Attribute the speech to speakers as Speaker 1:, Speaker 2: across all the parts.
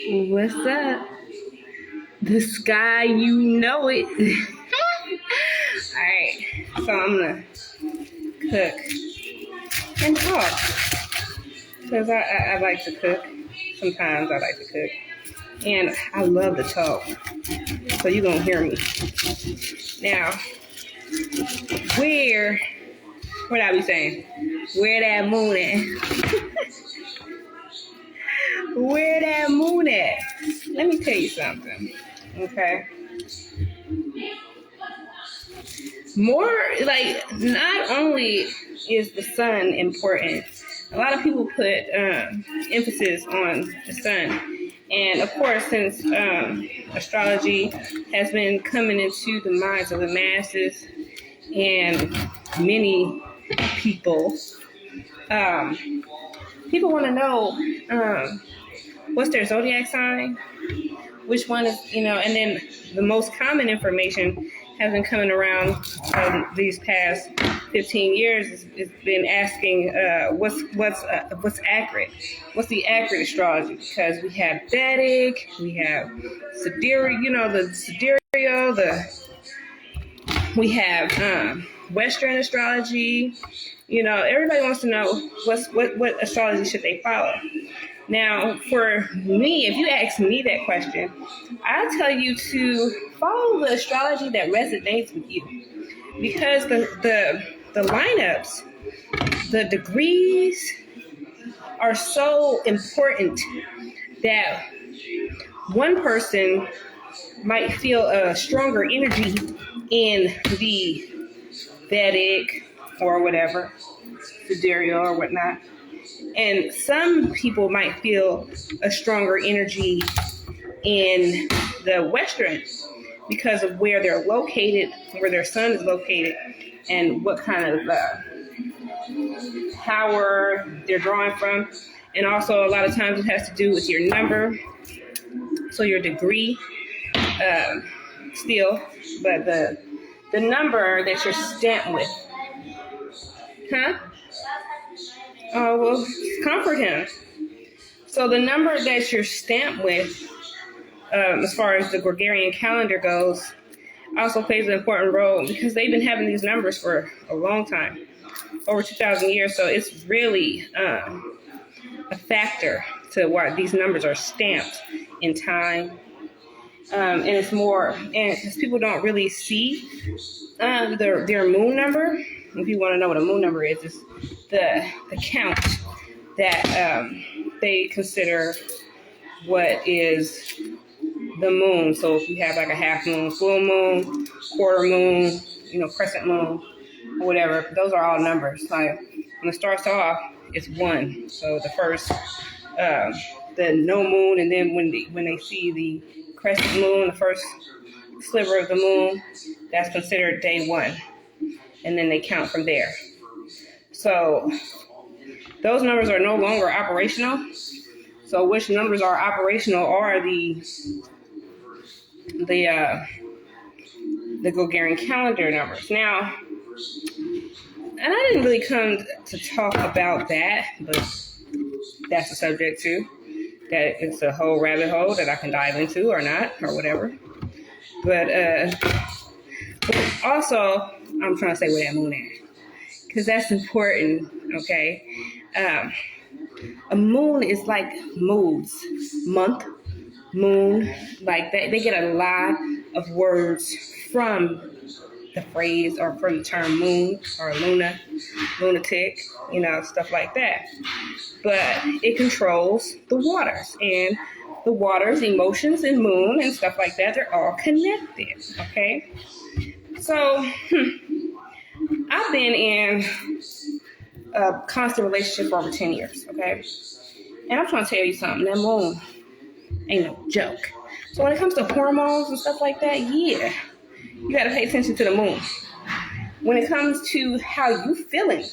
Speaker 1: What's up? The sky, you know it. Alright, so I'm gonna cook and talk. Because I like to cook. Sometimes I like to cook. And I love to talk. So you're gonna hear me. Now, what I be saying? Where that moon at? Where that moon at? Let me tell you something. Okay? More like not only is the sun important, a lot of people put emphasis on the sun. And of course, since astrology has been coming into the minds of the masses and many people, people want to know what's their zodiac sign, which one is, and then the most common information has been coming around these past 15 years. It's been asking what's accurate, what's the accurate astrology? Because we have Vedic, we have sidereal, the sidereal, we have Western astrology. Everybody wants to know what astrology should they follow. Now, for me, if you ask me that question, I'll tell you to follow the astrology that resonates with you, because the lineups, the degrees are so important that one person might feel a stronger energy in the Vedic or whatever, sidereal or whatnot. And some people might feel a stronger energy in the Western because of where they're located, where their sun is located, and what kind of power they're drawing from. And also, a lot of times it has to do with your number, so your degree still, but the number that you're stamped with. Huh? Oh, well, comfort him. So the number that you're stamped with, as far as the Gregorian calendar goes, also plays an important role, because they've been having these numbers for a long time, over 2,000 years. So it's really a factor to why these numbers are stamped in time. And it's more, and because people don't really see their moon number. If you want to know what a moon number is, it's the count that they consider what is the moon. So if you have like a half moon, full moon, quarter moon, crescent moon, or whatever, those are all numbers. Like when it starts off, it's one. So the first, the no moon, and then when they see the crescent moon, the first sliver of the moon, that's considered day one. And then they count from there. So those numbers are no longer operational. So which numbers are operational are the Gregorian calendar numbers. Now, and I didn't really come to talk about that, but that's a subject too. That it's a whole rabbit hole that I can dive into or not, or whatever. But also, I'm trying to say where that moon is, because that's important, okay? A moon is like moods, month, moon, like they get a lot of words from the phrase or from the term moon or luna, lunatic, stuff like that. But it controls the waters, and the waters, emotions, and moon and stuff like that, they're all connected, okay? So I've been in a constant relationship for over 10 years, okay? And I'm trying to tell you something, that moon ain't no joke. So when it comes to hormones and stuff like that, yeah, you got to pay attention to the moon. When it comes to how you feeling,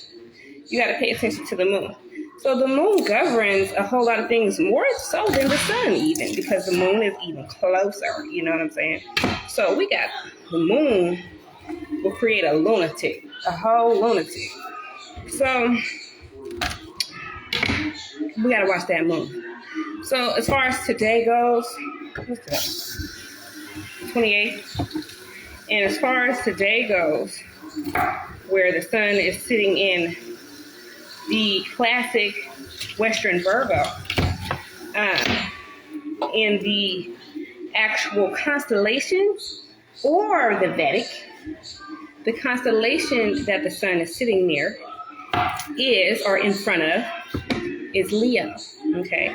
Speaker 1: you got to pay attention to the moon. So the moon governs a whole lot of things, more so than the sun even, because the moon is even closer, you know what I'm saying? So we got the moon will create a lunatic, a whole lunatic. So we got to watch that moon. So as far as today goes, what's that? 28th. And as far as today goes, where the sun is sitting in the classic Western Virgo, in the actual constellations or the Vedic, the constellation that the sun is sitting near is, or in front of, is Leo. Okay.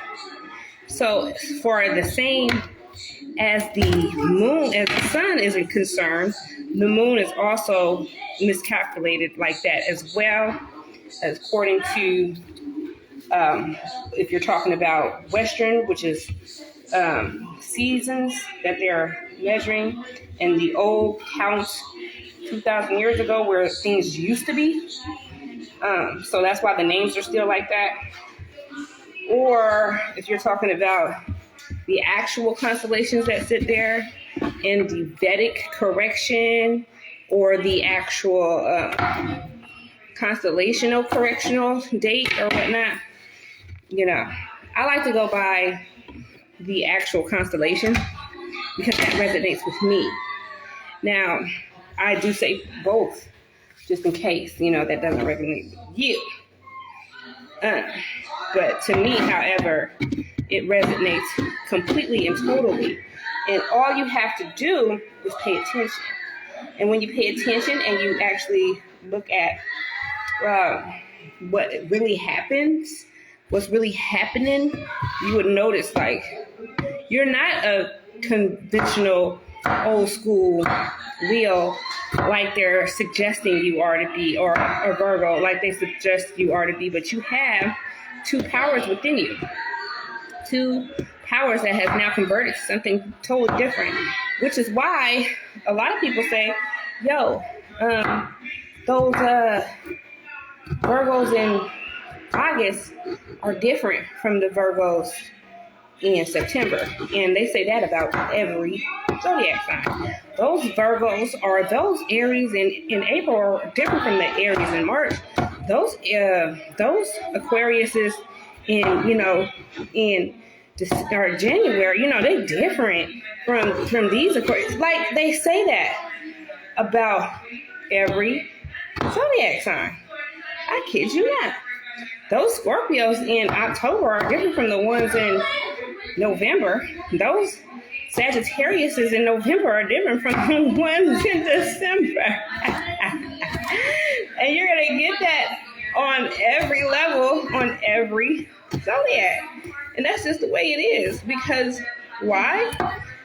Speaker 1: So for the same as the moon, as the sun is concerned, the moon is also miscalculated like that as well, as according to, if you're talking about Western, which is seasons that they're measuring, and the old count 2,000 years ago where things used to be. So that's why the names are still like that. Or if you're talking about the actual constellations that sit there in the Vedic correction, or the actual constellational correctional date or whatnot, I like to go by the actual constellation because that resonates with me. Now, I do say both just in case, that doesn't resonate with you. But to me, however, it resonates completely and totally. And all you have to do is pay attention. And when you pay attention and you actually look at what really happens, what's really happening, you would notice, like, you're not a conventional old school Leo like they're suggesting you are to be, or a Virgo like they suggest you are to be, but you have two powers within you. Two powers that has now converted to something totally different, which is why a lot of people say, those Virgos in August are different from the Virgos in September. And they say that about every zodiac sign. Those Virgos or those Aries in April are different from the Aries in March. Those Aquariuses in January, they're different from these Aquarius. Like, they say that about every zodiac sign. I kid you not. Those Scorpios in October are different from the ones in November. Those Sagittariuses in November are different from the ones in December. And you're going to get that on every level, on every zodiac. And that's just the way it is. Because why?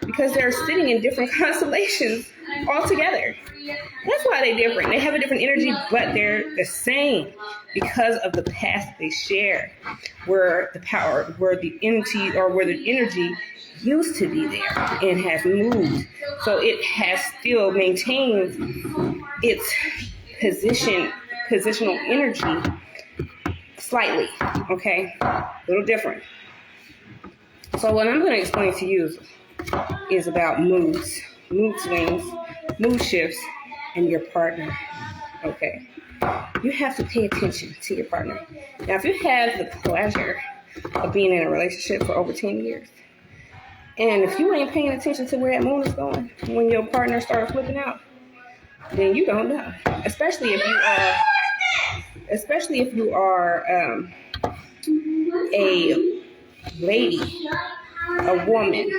Speaker 1: Because they're sitting in different constellations altogether. That's why they're different. They have a different energy, but they're the same because of the past they share, where the power, where the energy used to be there and has moved. So it has still maintained its positional energy slightly, okay? A little different. So what I'm going to explain to you is about moods, mood swings, mood shifts, and your partner, okay? You have to pay attention to your partner. Now, if you have the pleasure of being in a relationship for over 10 years, and if you ain't paying attention to where that moon is going when your partner starts flipping out, then you don't know. Especially if you are a lady, a woman,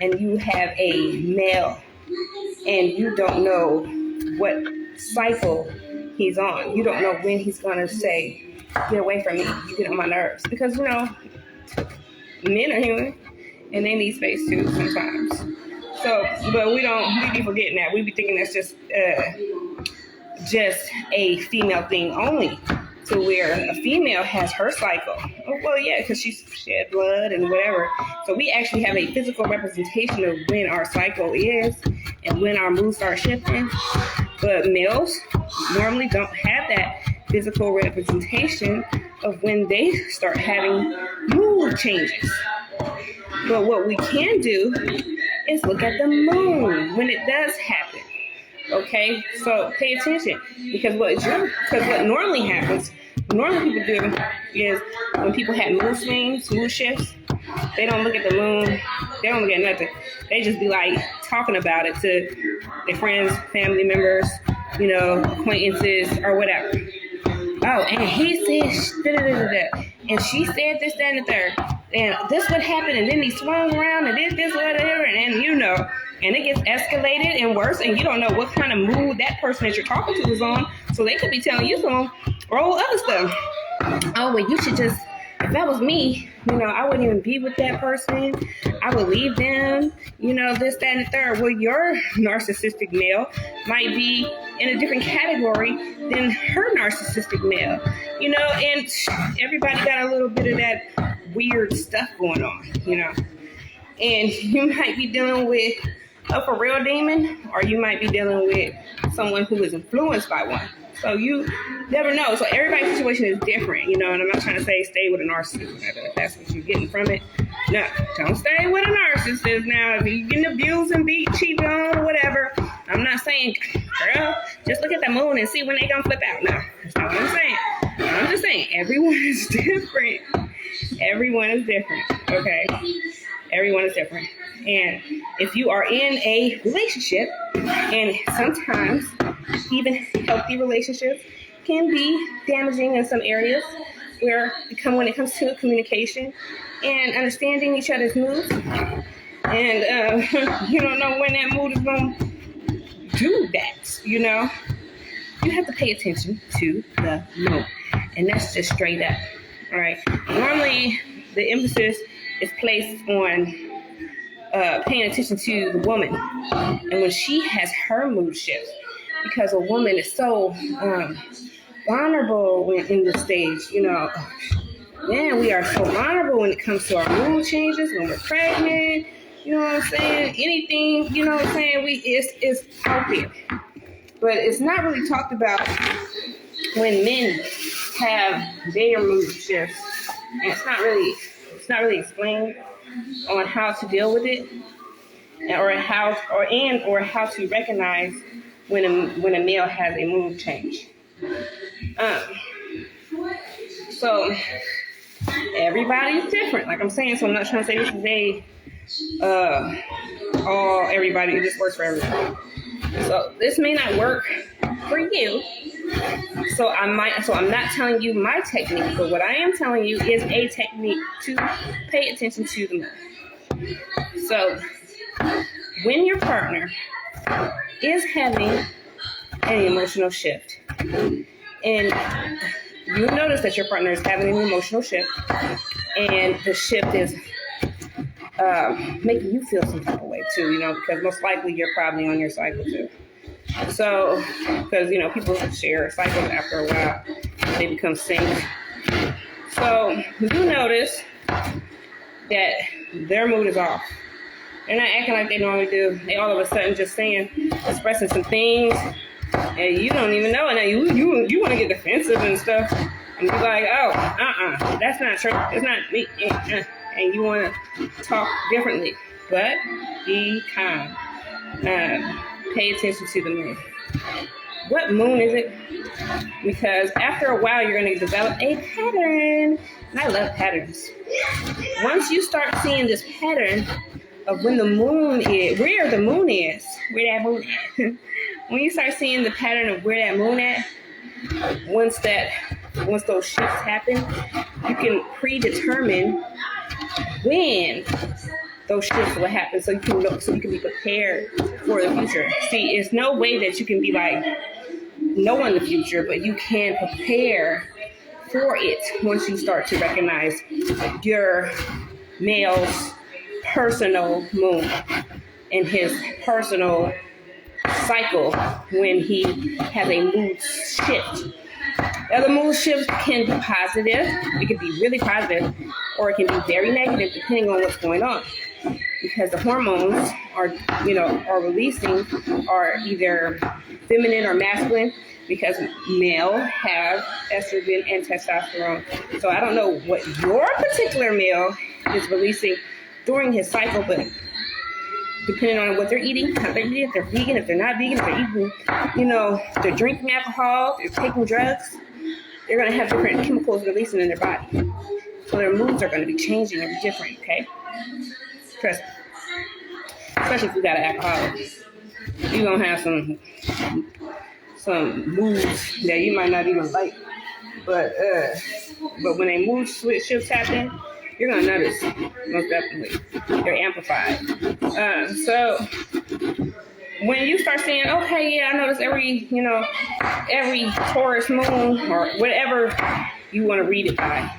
Speaker 1: and you have a male, and you don't know what cycle he's on. You don't know when he's going to say, get away from me, you get on my nerves. Because, men are human, and they need space too sometimes. So, but we be forgetting that. We be thinking that's just a female thing only, to where a female has her cycle. Oh, well, yeah, because she shed blood and whatever. So we actually have a physical representation of when our cycle is and when our moods start shifting. But males normally don't have that physical representation of when they start having mood changes. But what we can do is look at the moon when it does happen. Okay, so pay attention, because what normally happens normally people do is when people have mood swings, mood shifts, they don't look at the moon, they don't look at nothing. They just be like talking about it to their friends, family members, acquaintances or whatever. Oh, and he said da-da-da-da-da. And she said this, that, and the third. And this would happen, and then he swung around and did this, whatever, and and it gets escalated and worse, and you don't know what kind of mood that person that you're talking to is on. So they could be telling you some roll other stuff. Oh, well, you should just, if that was me, I wouldn't even be with that person. I would leave them, this, that, and the third. Well, your narcissistic male might be in a different category than her narcissistic male, and everybody got a little bit of that weird stuff going on, and you might be dealing with a for real demon, or you might be dealing with someone who is influenced by one. So you never know. So everybody's situation is different, and I'm not trying to say stay with a narcissist. If that's what you're getting from it. No, don't stay with a narcissist. Now, if you're getting abused and beat, cheated on, or whatever, I'm not saying, girl, just look at the moon and see when they gonna flip out. No, that's not what I'm saying. I'm just saying everyone is different. Everyone is different, okay? Everyone is different. And if you are in a relationship, and sometimes even healthy relationships can be damaging in some areas when it comes to communication and understanding each other's moods. And you don't know when that mood is going to do that, You have to pay attention to the mood. And that's just straight up. All right. Normally, the emphasis is placed on paying attention to the woman, and when she has her mood shifts, because a woman is so vulnerable in this stage. Man, we are so vulnerable when it comes to our mood changes, when we're pregnant. You know what I'm saying? Anything, what I'm saying? It's out there, but it's not really talked about when men have their mood shifts, and it's not really explained on how to deal with it, or how to recognize when a male has a mood change. So everybody's different, like I'm saying. So I'm not trying to say this is everybody. It just works for everybody. So this may not work for you. So I'm not telling you my technique, but what I am telling you is a technique to pay attention to the mood. So when your partner is having an emotional shift, and you notice that your partner is having an emotional shift, and the shift is making you feel some type of way too, because most likely you're probably on your cycle too. So, because, people share cycles after a while, they become synced. So, you notice that their mood is off. They're not acting like they normally do. They all of a sudden just expressing some things, and you don't even know. And now you want to get defensive and stuff, and you're like, oh, that's not true. It's not me. And you want to talk differently. But be calm. Pay attention to the moon. What moon is it? Because after a while, you're going to develop a pattern. And I love patterns. Once you start seeing this pattern of when the moon is, where the moon is, where that moon is, when you start seeing the pattern of where that moon at, once those shifts happen, you can predetermine when those shifts will happen, so you can be prepared for the future. See, it's no way that you can be like knowing the future, but you can prepare for it once you start to recognize your male's personal moon and his personal cycle when he has a mood shift. Now, the mood shift can be positive. It can be really positive, or it can be very negative depending on what's going on. Because the hormones are releasing are either feminine or masculine, because male have estrogen and testosterone. So I don't know what your particular male is releasing during his cycle, but depending on what they're eating, how they're eating, if they're vegan, if they're not vegan, if they're eating, they're drinking alcohol, they're taking drugs, they're going to have different chemicals releasing in their body. So their moods are going to be changing and different, okay? Trust me. Especially if you got an alcoholic. You're going to have some moods that you might not even like. But when a mood shifts happen, you're going to notice, most definitely. They're amplified. So when you start saying, okay, yeah, I notice every Taurus moon, or whatever you want to read it by,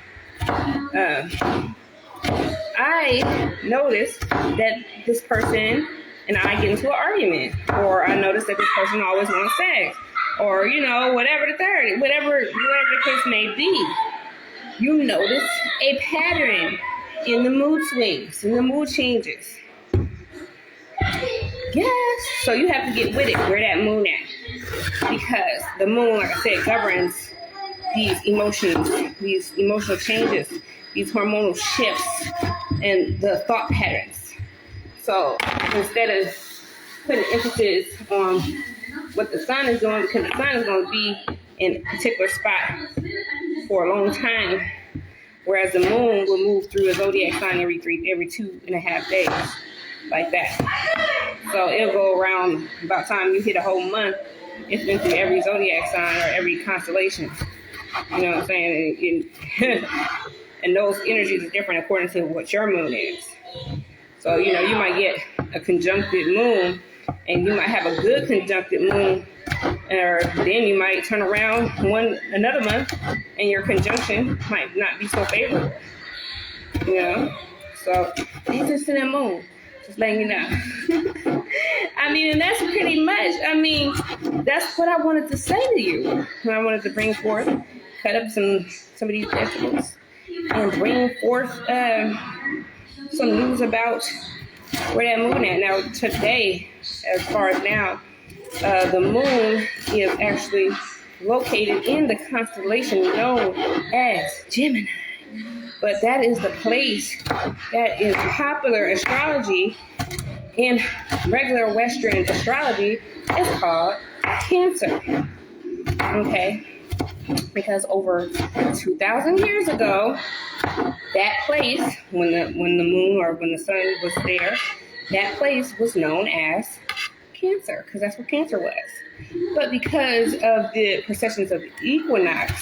Speaker 1: I noticed that this person and I get into an argument, or I notice that this person always wants sex, or whatever the case may be. You notice a pattern in the mood swings, in the mood changes. Yes, so you have to get with it, where that moon at, because the moon, like I said, governs these emotions, these emotional changes, these hormonal shifts, and the thought patterns. So instead of putting emphasis on what the sun is doing, because the sun is going to be in a particular spot for a long time, whereas the moon will move through a zodiac sign every 2.5 days, like that. So it'll go around, about the time you hit a whole month, it's been through every zodiac sign or every constellation. You know what I'm saying? And those energies are different according to what your moon is. So, you might get a conjuncted moon, and you might have a good conjuncted moon, or then you might turn around another month, and your conjunction might not be so favorable. So it's in that moon. Just letting you know. And that's pretty much, that's what I wanted to say to you. I wanted to bring forth, cut up some of these vegetables, and bring forth some news about where that moon at. Now, today, as far as now, the moon is actually located in the constellation known as Gemini. But that is the place that is popular astrology in regular Western astrology is called Cancer. Okay? Because over 2,000 years ago, that place, when the moon or when the sun was there, that place was known as Cancer, because that's what Cancer was. But because of the precessions of the equinox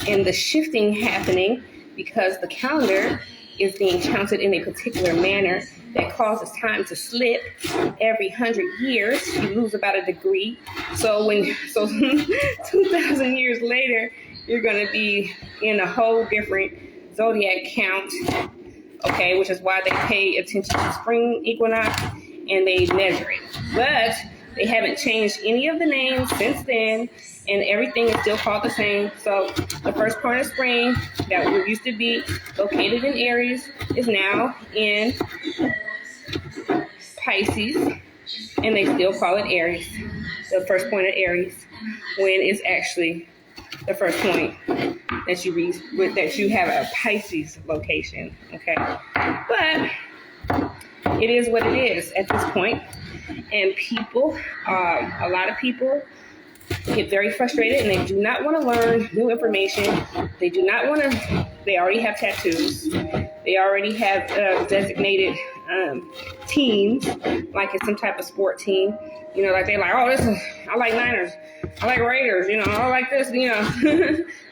Speaker 1: and the shifting happening, because the calendar is being counted in a particular manner that causes time to slip every 100 years, you lose about a degree. So 2,000 years later, you're going to be in a whole different zodiac count, okay, which is why they pay attention to spring equinox and they measure it. But they haven't changed any of the names since then, and everything is still called the same. So the first part of spring that used to be located in Aries is now in Pisces, and they still call it Aries. The first point of Aries, when it's actually the first point that you read, that you have a Pisces location. Okay, but it is what it is at this point, and people, a lot of people get very frustrated, and they do not want to learn new information. They do not want to. They already have tattoos. They already have designated teams, like it's some type of sport team. Like they're like, I like Niners, I like Raiders, I like this,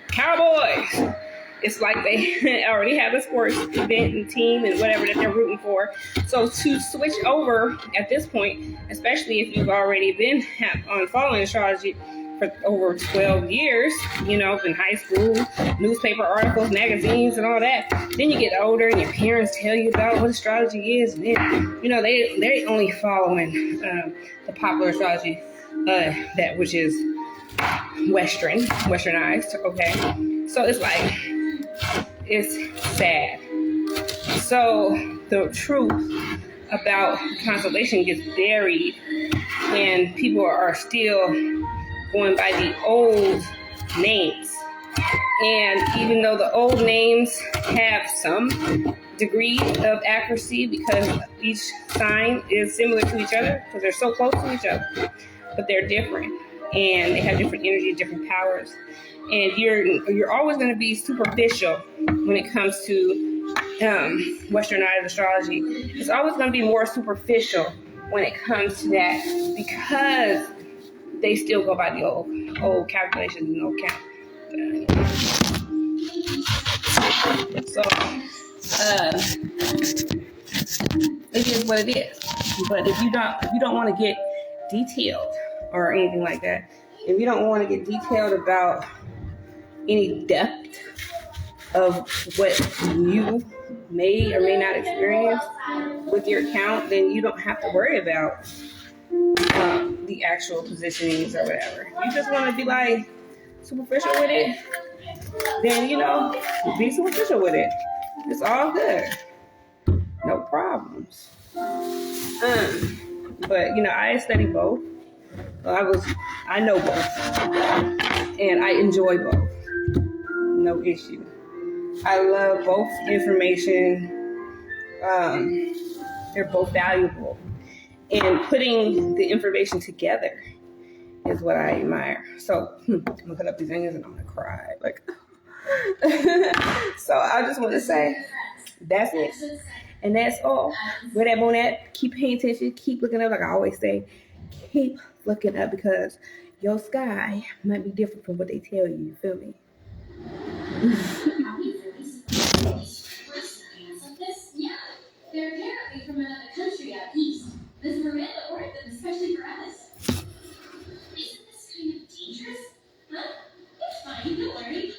Speaker 1: Cowboys. It's like they already have a sports event and team and whatever that they're rooting for. So to switch over at this point, especially if you've already been on following astrology for over 12 years, in high school, newspaper articles, magazines, and all that. Then you get older and your parents tell you about what astrology is. And then, they're only following the popular astrology, that which is westernized, okay? So it's like, it's sad. So the truth about constellation gets buried, and people are still going by the old names. And even though the old names have some degree of accuracy, because each sign is similar to each other, because they're so close to each other, but they're different. and they have different energy, different powers. And you're always going to be superficial when it comes to westernized astrology. It's always going to be more superficial when it comes to that, because they still go by the old calculations and old count. So it is what it is. But if you don't want to get detailed or anything like that, if you don't want to get detailed about any depth of what you may or may not experience with your account, then you don't have to worry about the actual positionings or whatever. You just want to be like superficial with it, then be superficial with it. It's all good, no problems. But I study both. I know both, and I enjoy both. No issue. I love both information. They're both valuable, and putting the information together is what I admire. So I'm gonna put up these fingers and I'm gonna cry. So I just want to say that's it, and that's all. With that, Bonnet, keep paying attention, keep looking up. Like I always say, keep looking up, because your sky might be different from what they tell you. You feel me?